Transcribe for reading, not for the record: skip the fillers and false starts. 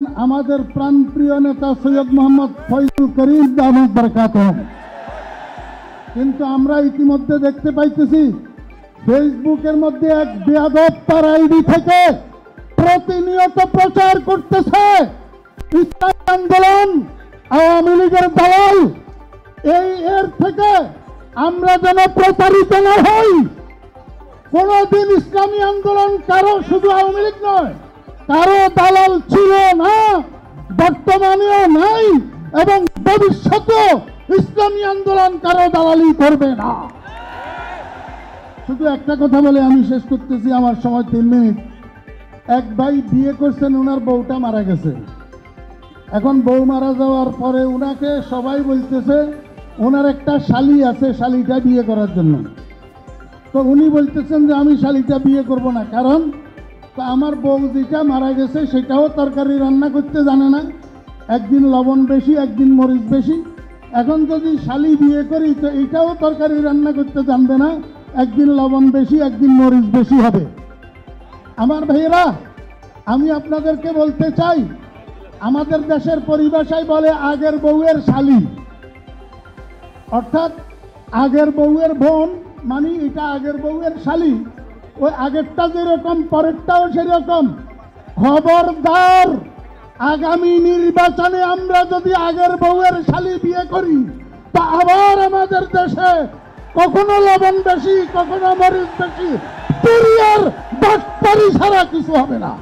আমাদের প্রাণপ্রিয় নেতা সৈয়দ মোহাম্মদ ফয়জুল করিম দামাত বরকাতুহু। কিন্তু আমরা ইতিমধ্যে দেখতে পাইতেছি ফেসবুকের মধ্যে এক বেয়াদব তার আইডি থেকে প্রতিনিয়ত প্রচার করতেছে ইসলামী আন্দোলন আওয়ামী লীগের দালাল। এর থেকে আমরা যেন প্রতারিত না হই। কোনদিন ইসলামী আন্দোলন কারো, শুধু আওয়ামী লীগ নয়, কারো দালাল ছিল না, বর্তমানেও নাই এবং ভবিষ্যতেও ইসলামী আন্দোলন কারো দালালি করবে না। শুধু একটা কথা বলে আমি শেষ করতেছি, আমার সময় 3 মিনিট। এক ভাই বিয়ে করছেন, ওনার বউটা মারা গেছে। এখন বউ মারা যাওয়ার পরে ওনাকে সবাই বলতেছে ওনার একটা শালি আছে, শালিটা বিয়ে করার জন্য। তো উনি বলতেছেন যে আমি শালিটা বিয়ে করব না, কারণ আমার বউ যেটা মারা গেছে সেটাও তরকারি রান্না করতে জানে না, একদিন লবণ বেশি একদিন মরিচ বেশি। এখন যদি শালি বিয়ে করি তো এটাও তরকারি রান্না করতে জানবে না, একদিন লবণ বেশি একদিন মরিচ বেশি হবে। আমার ভাইয়েরা, আমি আপনাদেরকে বলতে চাই, আমাদের দেশের পরিভাষায় বলে আগের বউয়ের শালি, অর্থাৎ আগের বউয়ের বোন, মানে এটা আগের বউয়ের শালি। ওই আগেরটা যেরকম পরেরটাও সেরকম। খবরদার, আগামী নির্বাচনে আমরা যদি আগের বউয়ের শালি বিয়ে করি তা আবার আমাদের দেশে কখনো লবণ বেশি কখনো মরিচ বেশি, পুরিয়ার বাটপারি ছাড়া কিছু হবে না।